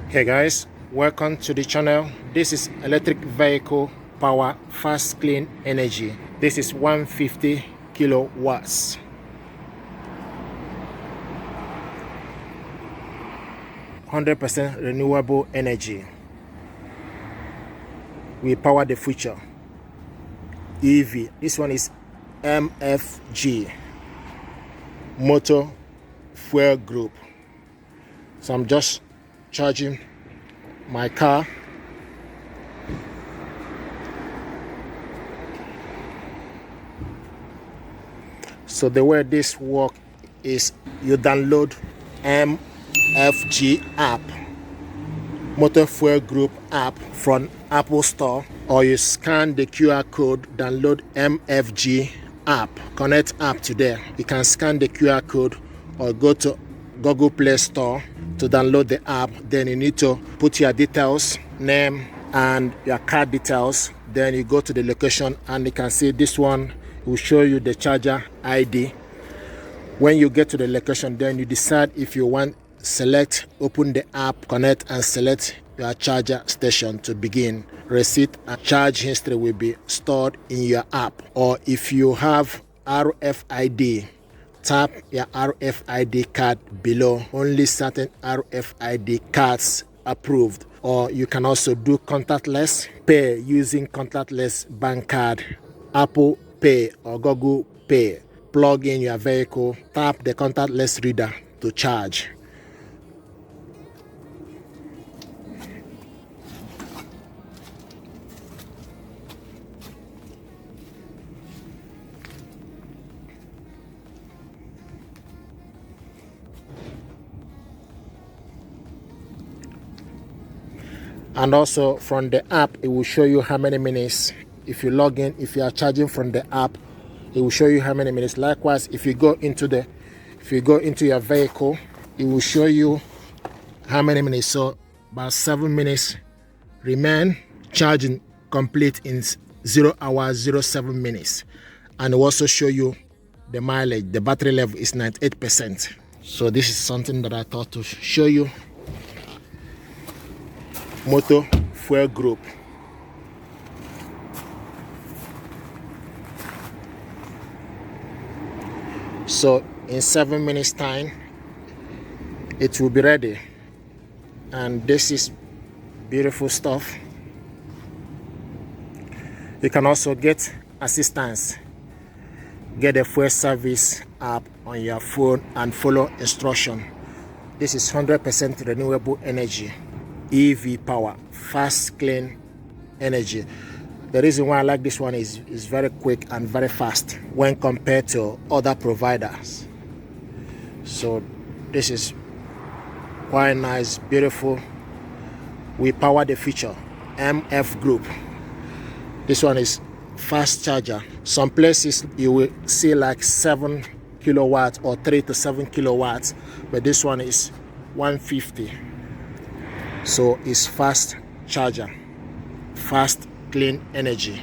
Hey guys, welcome to the channel. This is electric vehicle power fast clean energy. This is 150 kilowatts. %100% renewable energy. We power the future. EV. This one is MFG, motor fuel group. So I'm just charging my car. So the way this works is you download MFG app, motor fuel group app, from Apple Store, or you scan the QR code, download MFG app, connect app to there. You can scan the QR code or go to Google Play Store to download the app. Then you need to put your details, name and your card details. Then you go to the location and you can see this one will show you the charger ID. When you get to the location, then you decide if you want, select, open the app, connect and select your charger station to begin. Receipt and charge history will be stored in your app. Or if you have RFID, tap your RFID card below. Only certain RFID cards approved. Or you can also do contactless pay using contactless bank card, Apple Pay or Google Pay. Plug in your vehicle, tap the contactless reader to charge. And also from the app, it will show you how many minutes. If you log in, if you are charging from the app, it will show you how many minutes. Likewise, if you go into your vehicle, it will show you how many minutes. So about 7 minutes remain, charging complete in 0 hours 07 minutes. And it will also show you the mileage. The battery level is 98%. So this is something that I thought to show you. Motor fuel group. So in 7 minutes time it will be ready. And this is beautiful stuff. You can also get assistance, get a fuel service app on your phone and follow instruction. This is 100% renewable energy, EV power, fast clean energy. The reason why I like this one is very quick and very fast when compared to other providers. So this is quite nice, beautiful. We power the future. MF group. This one is fast charger. Some places you will see like 7 kilowatts or 3 to 7 kilowatts, but this one is 150. So it's fast charger, fast clean energy.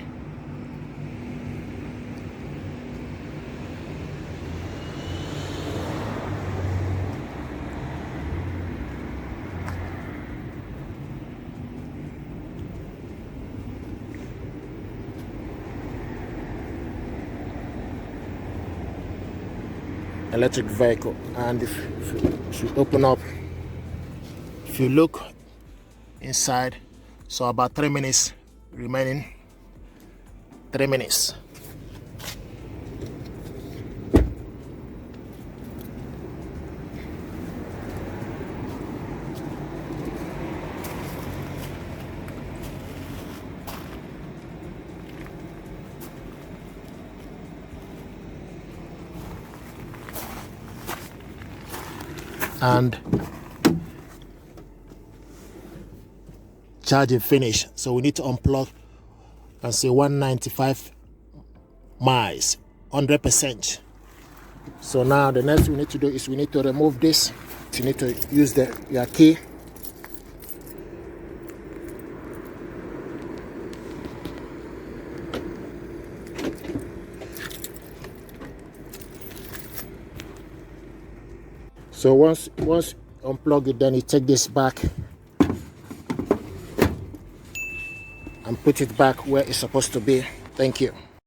Electric vehicle. And if you open up, if you look inside, so about 3 minutes remaining. 3 minutes. And charging finish. So we need to unplug and say 195 miles, 100%. So now the next we need to do is we need to remove this. You need to use your key. So once unplug it, then you take this back and put it back where it's supposed to be. Thank you.